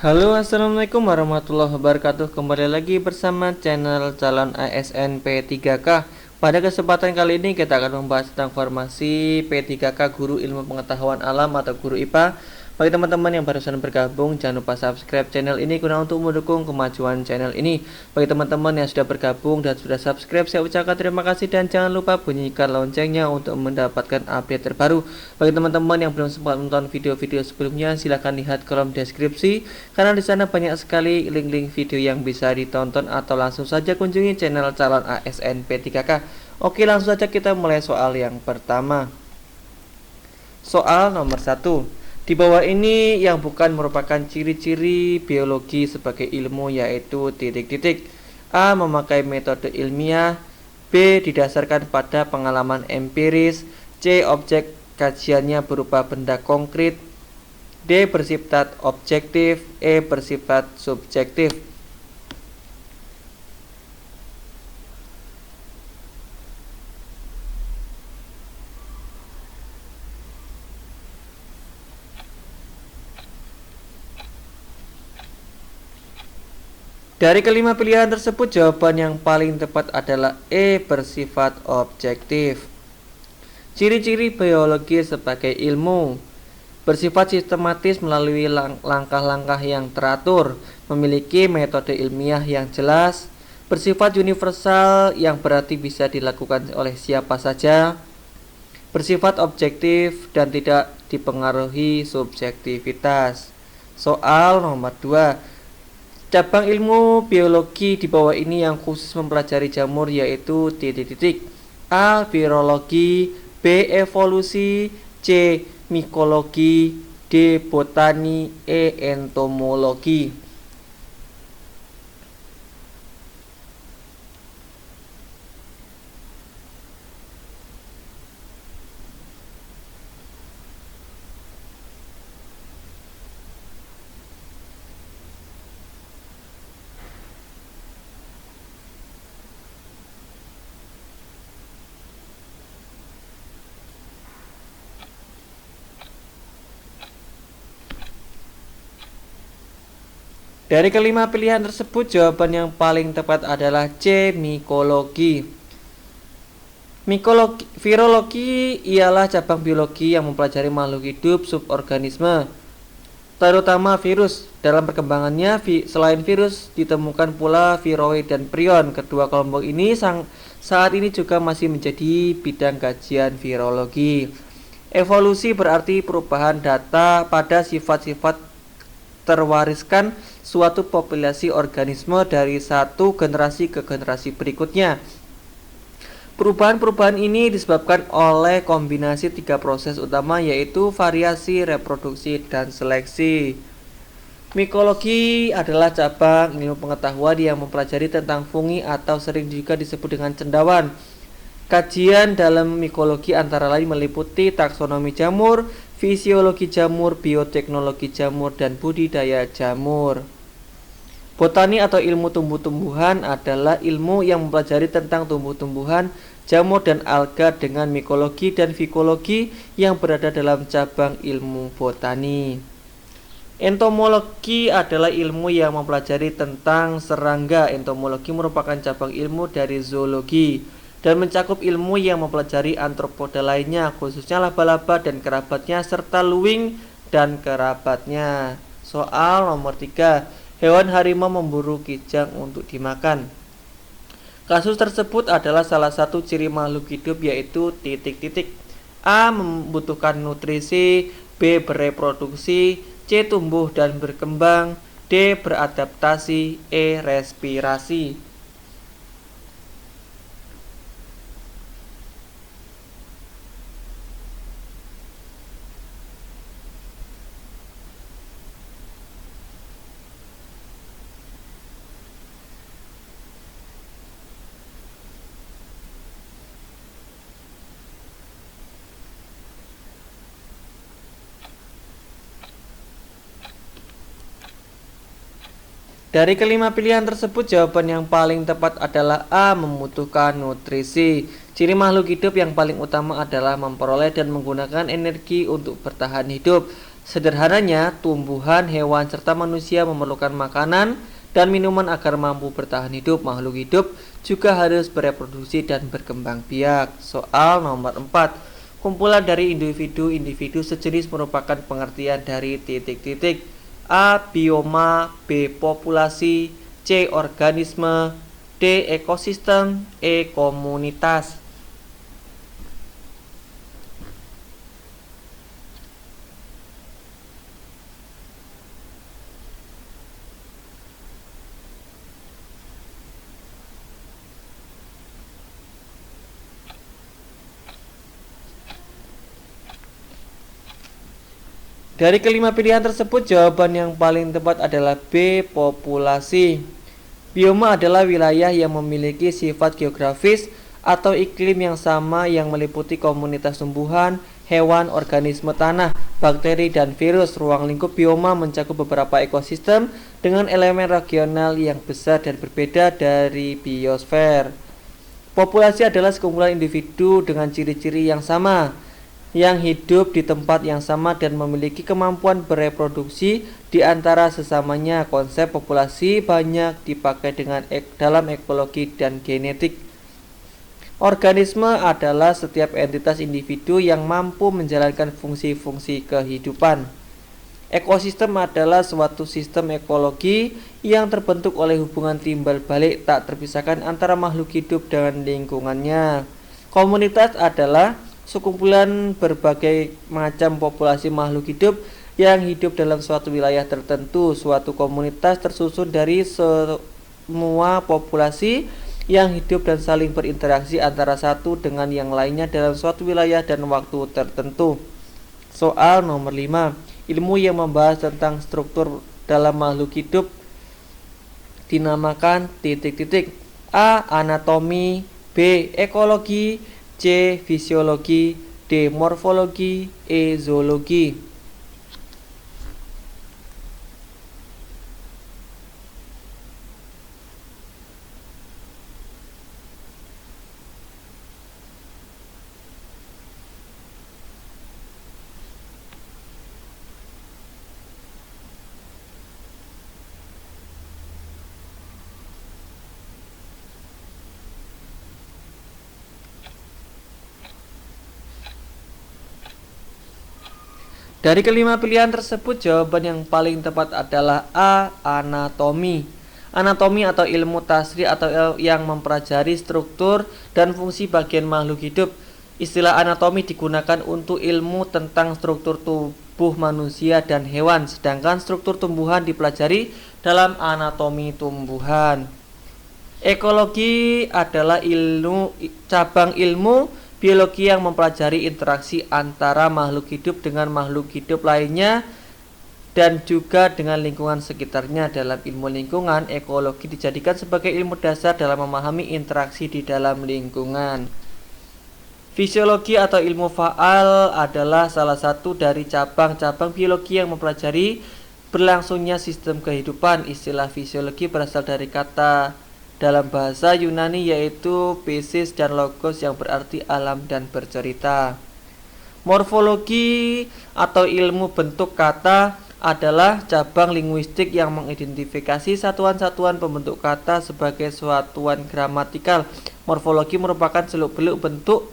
Halo, assalamualaikum warahmatullahi wabarakatuh. Kembali lagi bersama channel calon ASN P3K. Pada kesempatan kali ini kita akan membahas tentang formasi P3K Guru Ilmu Pengetahuan Alam atau Guru IPA. Bagi teman-teman yang barusan bergabung, jangan lupa subscribe channel ini guna untuk mendukung kemajuan channel ini. Bagi teman-teman yang sudah bergabung dan sudah subscribe, saya ucapkan terima kasih dan jangan lupa bunyikan loncengnya untuk mendapatkan update terbaru. Bagi teman-teman yang belum sempat menonton video-video sebelumnya, silahkan lihat kolom deskripsi karena di sana banyak sekali link-link video yang bisa ditonton, atau langsung saja kunjungi channel calon ASN P3K. Oke, langsung saja kita mulai soal yang pertama. Soal nomor 1. Di bawah ini yang bukan merupakan ciri-ciri biologi sebagai ilmu, yaitu titik-titik. A. Memakai metode ilmiah. B. Didasarkan pada pengalaman empiris. C. Objek kajiannya berupa benda konkret. D. Bersifat objektif. E. Bersifat subjektif. Dari kelima pilihan tersebut, jawaban yang paling tepat adalah E. Bersifat objektif. Ciri-ciri biologi sebagai ilmu: bersifat sistematis melalui langkah-langkah yang teratur, memiliki metode ilmiah yang jelas, bersifat universal yang berarti bisa dilakukan oleh siapa saja, bersifat objektif dan tidak dipengaruhi subjektivitas. Soal nomor 2. Cabang ilmu biologi di bawah ini yang khusus mempelajari jamur yaitu titik-titik. A. Virologi. B. Evolusi. C. Mikologi. D. Botani. E. Entomologi. Dari kelima pilihan tersebut, jawaban yang paling tepat adalah C. Mikologi. Virologi ialah cabang biologi yang mempelajari makhluk hidup suborganisme, terutama virus. Dalam perkembangannya, selain virus, ditemukan pula viroid dan prion. Kedua kelompok ini saat ini juga masih menjadi bidang kajian virologi. Evolusi berarti perubahan data pada sifat-sifat terwariskan suatu populasi organisme dari satu generasi ke generasi berikutnya. Perubahan-perubahan ini disebabkan oleh kombinasi tiga proses utama, yaitu variasi, reproduksi, dan seleksi. Mikologi adalah cabang ilmu pengetahuan yang mempelajari tentang fungi atau sering juga disebut dengan cendawan. Kajian dalam mikologi antara lain meliputi taksonomi jamur, fisiologi jamur, bioteknologi jamur, dan budidaya jamur. Botani atau ilmu tumbuh-tumbuhan adalah ilmu yang mempelajari tentang tumbuh-tumbuhan, jamur, dan alga dengan mikologi dan fikologi yang berada dalam cabang ilmu botani. Entomologi adalah ilmu yang mempelajari tentang serangga. Entomologi merupakan cabang ilmu dari zoologi dan mencakup ilmu yang mempelajari antropoda lainnya, khususnya laba-laba dan kerabatnya, serta luwing dan kerabatnya. Soal nomor 3. Hewan harimau memburu kijang untuk dimakan. Kasus tersebut adalah salah satu ciri makhluk hidup, yaitu titik-titik. A. Membutuhkan nutrisi. B. Bereproduksi. C. Tumbuh dan berkembang. D. Beradaptasi. E. Respirasi. Dari kelima pilihan tersebut, jawaban yang paling tepat adalah A. Membutuhkan nutrisi. Ciri makhluk hidup yang paling utama adalah memperoleh dan menggunakan energi untuk bertahan hidup. Sederhananya, tumbuhan, hewan, serta manusia memerlukan makanan dan minuman agar mampu bertahan hidup. Makhluk hidup juga harus bereproduksi dan berkembang biak. Soal nomor 4. Kumpulan dari individu-individu sejenis merupakan pengertian dari titik-titik. A. Bioma, B. Populasi, C. Organisme, D. Ekosistem, E. Komunitas. Dari kelima pilihan tersebut, jawaban yang paling tepat adalah B. Populasi. Bioma adalah wilayah yang memiliki sifat geografis atau iklim yang sama yang meliputi komunitas tumbuhan, hewan, organisme tanah, bakteri, dan virus. Ruang lingkup bioma mencakup beberapa ekosistem dengan elemen regional yang besar dan berbeda dari biosfer. Populasi adalah sekumpulan individu dengan ciri-ciri yang sama, yang hidup di tempat yang sama dan memiliki kemampuan bereproduksi di antara sesamanya. Konsep populasi banyak dipakai dalam ekologi dan genetik. Organisme adalah setiap entitas individu yang mampu menjalankan fungsi-fungsi kehidupan. Ekosistem adalah suatu sistem ekologi yang terbentuk oleh hubungan timbal balik tak terpisahkan antara makhluk hidup dan lingkungannya. Komunitas adalah sekumpulan berbagai macam populasi makhluk hidup yang hidup dalam suatu wilayah tertentu. Suatu komunitas tersusun dari semua populasi yang hidup dan saling berinteraksi antara satu dengan yang lainnya dalam suatu wilayah dan waktu tertentu. Soal nomor 5. Ilmu yang membahas tentang struktur dalam makhluk hidup dinamakan titik-titik. A. Anatomi, B. Ekologi, C. Fisiologi, D. Morfologi, E. Zoologi. Dari kelima pilihan tersebut, jawaban yang paling tepat adalah A. Anatomi. Anatomi atau ilmu tasri atau yang mempelajari struktur dan fungsi bagian makhluk hidup. Istilah anatomi digunakan untuk ilmu tentang struktur tubuh manusia dan hewan, sedangkan struktur tumbuhan dipelajari dalam anatomi tumbuhan. Ekologi adalah cabang ilmu biologi yang mempelajari interaksi antara makhluk hidup dengan makhluk hidup lainnya dan juga dengan lingkungan sekitarnya. Dalam ilmu lingkungan, ekologi dijadikan sebagai ilmu dasar dalam memahami interaksi di dalam lingkungan. Fisiologi atau ilmu faal adalah salah satu dari cabang-cabang biologi yang mempelajari berlangsungnya sistem kehidupan. Istilah fisiologi berasal dari kata dalam bahasa Yunani yaitu physis dan logos yang berarti alam dan bercerita. Morfologi atau ilmu bentuk kata adalah cabang linguistik yang mengidentifikasi satuan-satuan pembentuk kata sebagai satuan gramatikal. Morfologi merupakan seluk-beluk bentuk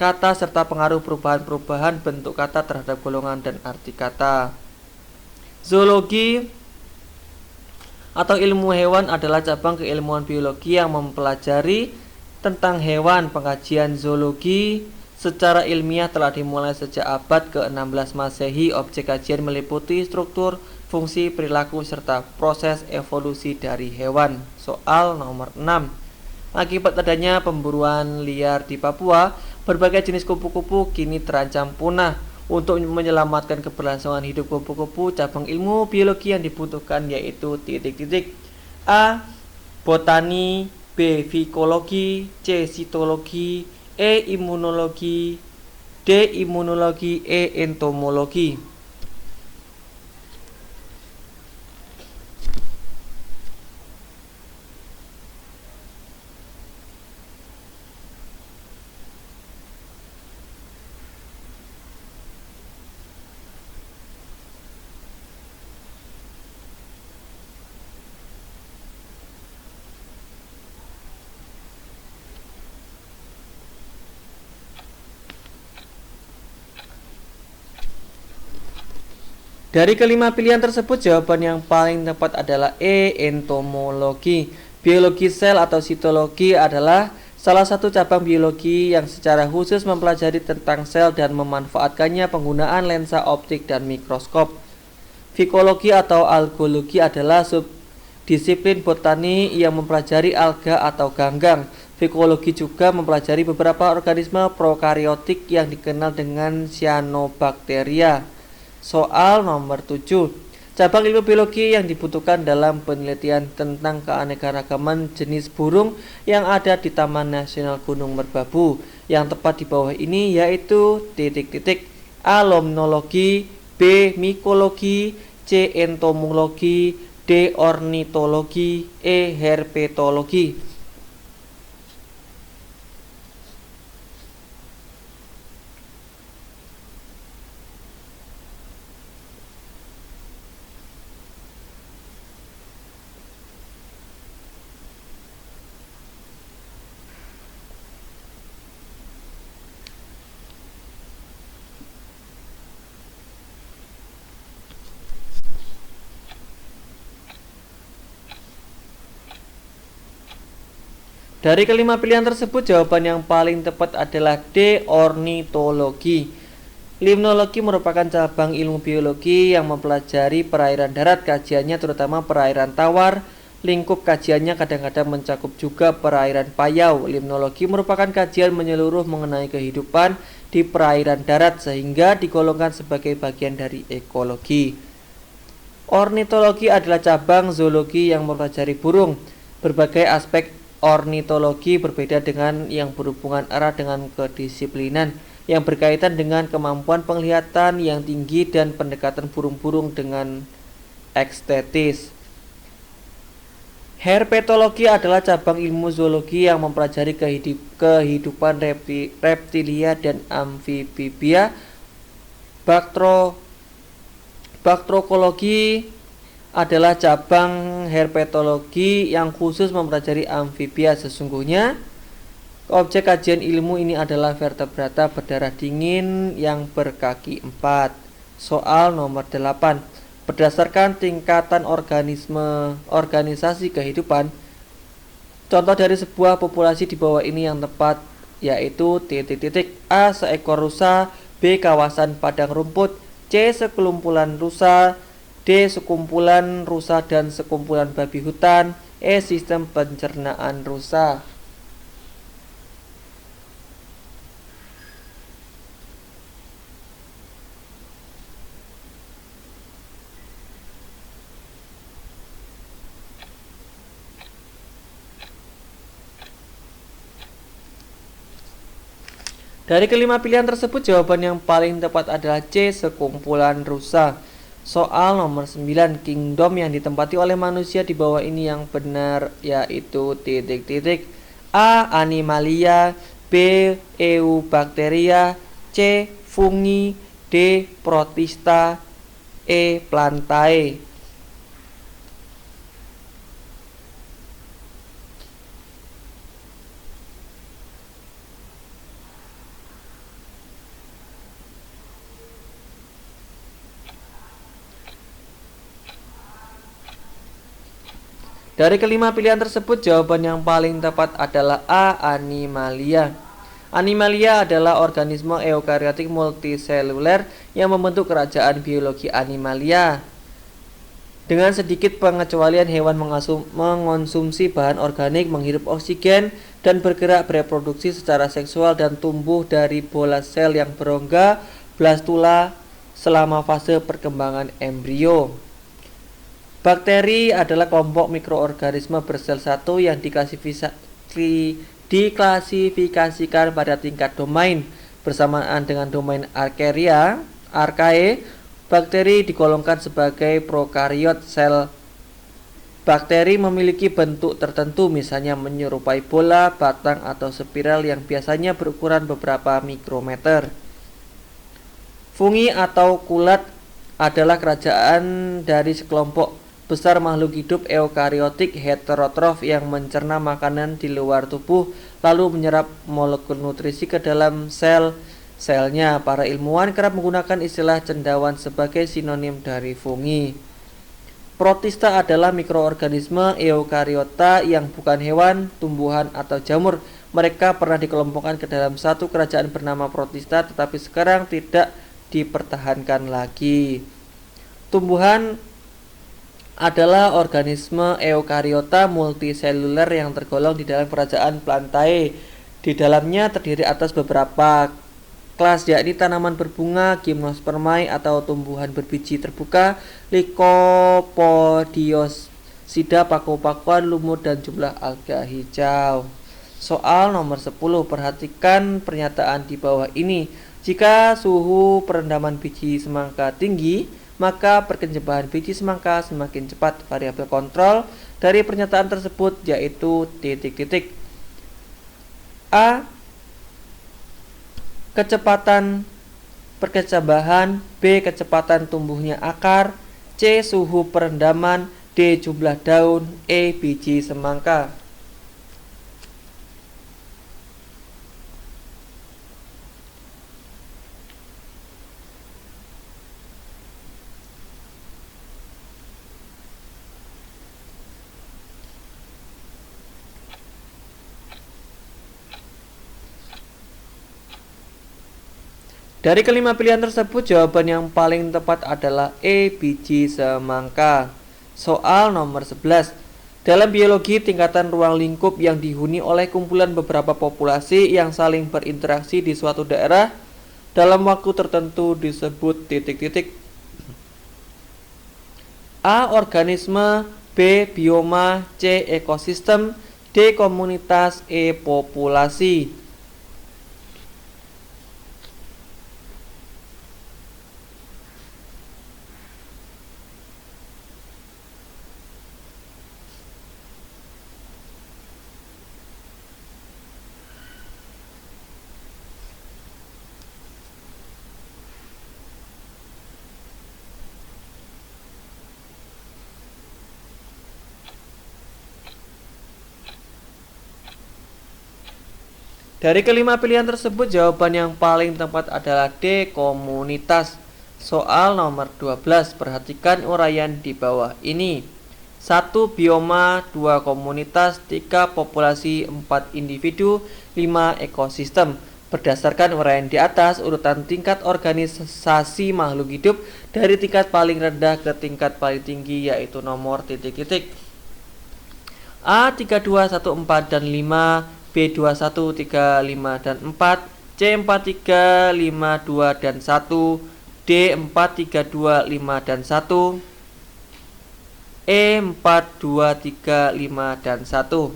kata serta pengaruh perubahan-perubahan bentuk kata terhadap golongan dan arti kata. Zoologi atau ilmu hewan adalah cabang keilmuan biologi yang mempelajari tentang hewan. Pengkajian zoologi secara ilmiah telah dimulai sejak abad ke-16 Masehi. Objek kajian meliputi struktur, fungsi, perilaku, serta proses evolusi dari hewan. Soal nomor 6. Akibat adanya pemburuan liar di Papua, berbagai jenis kupu-kupu kini terancam punah. Untuk menyelamatkan keberlangsungan hidup kupu-kupu, cabang ilmu biologi yang dibutuhkan yaitu titik-titik. A. Botani, B. Fikologi, C. Sitologi, E. Imunologi, D. Imunologi, E. Entomologi. Dari kelima pilihan tersebut, jawaban yang paling tepat adalah E. Entomologi. Biologi sel atau sitologi adalah salah satu cabang biologi yang secara khusus mempelajari tentang sel dan memanfaatkannya penggunaan lensa optik dan mikroskop. Fikologi atau algologi adalah subdisiplin botani yang mempelajari alga atau ganggang. Fikologi juga mempelajari beberapa organisme prokariotik yang dikenal dengan cyanobacteria. Soal nomor 7. Cabang ilmu biologi yang dibutuhkan dalam penelitian tentang keanekaragaman jenis burung yang ada di Taman Nasional Gunung Merbabu. Yang tepat di bawah ini yaitu A. Limnologi, B. Mikologi, C. Entomologi, D. Ornitologi, E. Herpetologi. Dari kelima pilihan tersebut, jawaban yang paling tepat adalah D. Ornitologi. Limnologi merupakan cabang ilmu biologi yang mempelajari perairan darat. Kajiannya terutama perairan tawar. Lingkup kajiannya kadang-kadang mencakup juga perairan payau. Limnologi merupakan kajian menyeluruh mengenai kehidupan di perairan darat sehingga digolongkan sebagai bagian dari ekologi. Ornitologi adalah cabang zoologi yang mempelajari burung. Berbagai aspek ornitologi berbeda dengan yang berhubungan erat dengan kedisiplinan yang berkaitan dengan kemampuan penglihatan yang tinggi dan pendekatan burung-burung dengan estetis. Herpetologi adalah cabang ilmu zoologi yang mempelajari kehidupan reptilia dan amfibia. Bakteriologi adalah cabang herpetologi yang khusus mempelajari amfibia. Sesungguhnya objek kajian ilmu ini adalah vertebrata berdarah dingin yang berkaki 4. Soal nomor 8. Berdasarkan tingkatan organisasi kehidupan, contoh dari sebuah populasi di bawah ini yang tepat yaitu A. Seekor rusa, B. Kawasan padang rumput, C. Sekelumpulan rusa, D. Sekumpulan rusa dan sekumpulan babi hutan, E. Sistem pencernaan rusa. Dari kelima pilihan tersebut, jawaban yang paling tepat adalah C. Sekumpulan rusa. Soal nomor 9. Kingdom yang ditempati oleh manusia di bawah ini yang benar yaitu A. Animalia, B. Eubacteria, C. Fungi, D. Protista, E. Plantae. Dari kelima pilihan tersebut, jawaban yang paling tepat adalah A. Animalia. Animalia adalah organisme eukariotik multiseluler yang membentuk kerajaan biologi animalia. Dengan sedikit pengecualian, hewan mengonsumsi bahan organik, menghirup oksigen, dan bergerak bereproduksi secara seksual dan tumbuh dari bola sel yang berongga blastula selama fase perkembangan embrio. Bakteri adalah kelompok mikroorganisme bersel satu yang diklasifikasikan pada tingkat domain. Bersamaan dengan domain archaea, bakteri digolongkan sebagai prokariot. Sel bakteri memiliki bentuk tertentu, misalnya menyerupai bola, batang, atau spiral yang biasanya berukuran beberapa mikrometer. Fungi atau kulat adalah kerajaan dari sekelompok besar makhluk hidup eukariotik heterotrof yang mencerna makanan di luar tubuh lalu menyerap molekul nutrisi ke dalam sel selnya. Para ilmuwan kerap menggunakan istilah cendawan sebagai sinonim dari fungi. Protista adalah mikroorganisme eukariota yang bukan hewan, tumbuhan, atau jamur. Mereka pernah dikelompokkan ke dalam satu kerajaan bernama Protista, tetapi sekarang tidak dipertahankan lagi. Tumbuhan adalah organisme eukariota multiseluler yang tergolong di dalam kerajaan Plantae. Di dalamnya terdiri atas beberapa kelas, yakni tanaman berbunga, gimnospermae atau tumbuhan berbiji terbuka, Lycopodiosida, paku-pakuan, lumut, dan jumlah alga hijau. Soal nomor 10, perhatikan pernyataan di bawah ini. Jika suhu perendaman biji semangka tinggi, maka perkembangan biji semangka semakin cepat. Variabel kontrol dari pernyataan tersebut yaitu titik-titik. A. Kecepatan perkecambahan, B. Kecepatan tumbuhnya akar, C. Suhu perendaman, D. Jumlah daun, E. Biji semangka. Dari kelima pilihan tersebut, jawaban yang paling tepat adalah E. Biji semangka. Soal nomor 11. Dalam biologi, tingkatan ruang lingkup yang dihuni oleh kumpulan beberapa populasi yang saling berinteraksi di suatu daerah dalam waktu tertentu disebut titik-titik. A. Organisme, B. Bioma, C. Ekosistem, D. Komunitas, E. Populasi. Dari kelima pilihan tersebut, jawaban yang paling tepat adalah D. Komunitas. Soal nomor 12. Perhatikan uraian di bawah ini. 1. Bioma, 2. Komunitas, 3. Populasi, 4. Individu, 5. Ekosistem. Berdasarkan uraian di atas, urutan tingkat organisasi makhluk hidup dari tingkat paling rendah ke tingkat paling tinggi yaitu nomor titik-titik. A. 3, 2, 1, 4, dan 5, B. 2, 1, 3, 5, dan 4, C. 4, 3, 5, 2, dan 1, D. 4, 3, 2, 5, dan 1, E. 4, 2, 3, 5, dan 1.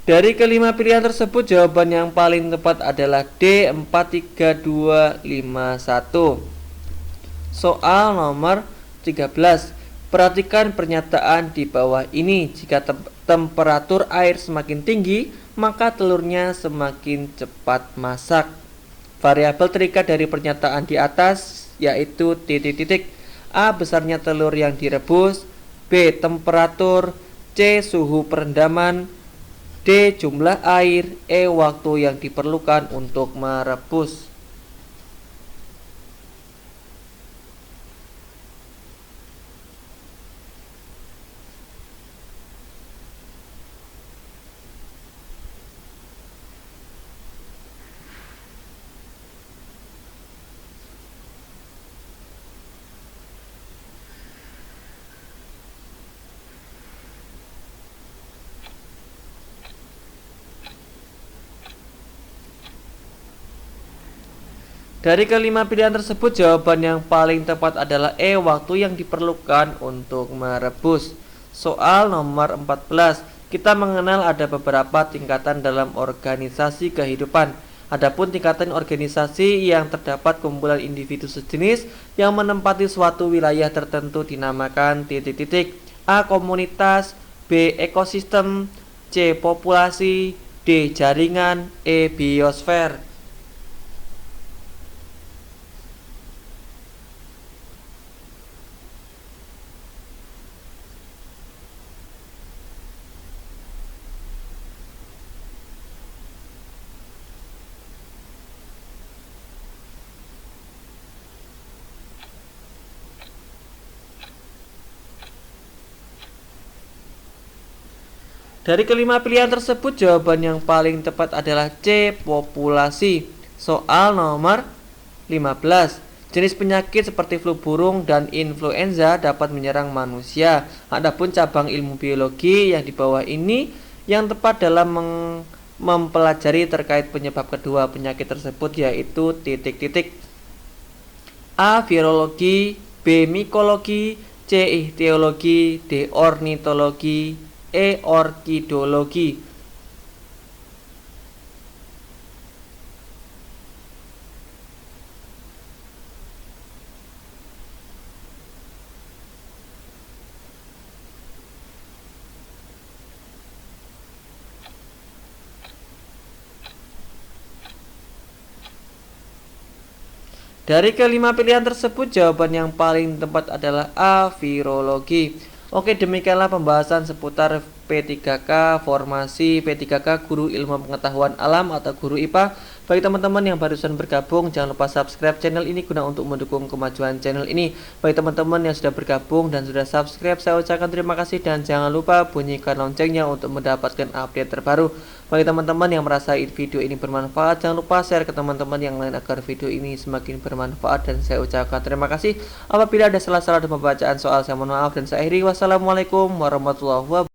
Dari kelima pilihan tersebut, jawaban yang paling tepat adalah D. 4, 3, 2, 5, 1. Soal nomor 13. Perhatikan pernyataan di bawah ini. Jika temperatur air semakin tinggi, maka telurnya semakin cepat masak. Variabel terikat dari pernyataan di atas yaitu titik-titik. A. Besarnya telur yang direbus, B. Temperatur, C. Suhu perendaman, D. Jumlah air, E. Waktu yang diperlukan untuk merebus. Dari kelima pilihan tersebut, jawaban yang paling tepat adalah E. Waktu yang diperlukan untuk merebus. Soal nomor 14. Kita mengenal ada beberapa tingkatan dalam organisasi kehidupan. Adapun tingkatan organisasi yang terdapat kumpulan individu sejenis yang menempati suatu wilayah tertentu dinamakan titik-titik. A. Komunitas, B. Ekosistem, C. Populasi, D. Jaringan, E. Biosfer. Dari kelima pilihan tersebut, jawaban yang paling tepat adalah C. Populasi. Soal nomor 15. Jenis penyakit seperti flu burung dan influenza dapat menyerang manusia. Adapun cabang ilmu biologi yang di bawah ini yang tepat dalam mempelajari terkait penyebab kedua penyakit tersebut yaitu titik-titik. A. Virologi, B. Mikologi, C. Ichtiologi, D. Ornitologi, E. Orkidologi. Dari kelima pilihan tersebut, jawaban yang paling tepat adalah A. Virologi. Oke, demikianlah pembahasan seputar P3K, formasi P3K Guru Ilmu Pengetahuan Alam atau Guru IPA. Bagi teman-teman yang barusan bergabung, jangan lupa subscribe channel ini guna untuk mendukung kemajuan channel ini. Bagi teman-teman yang sudah bergabung dan sudah subscribe, saya ucapkan terima kasih dan jangan lupa bunyikan loncengnya untuk mendapatkan update terbaru. Bagi teman-teman yang merasa video ini bermanfaat, jangan lupa share ke teman-teman yang lain agar video ini semakin bermanfaat dan saya ucapkan terima kasih. Apabila ada salah-salah dalam pembacaan soal, saya mohon maaf dan saya akhiri. Wassalamualaikum warahmatullahi wabarakatuh.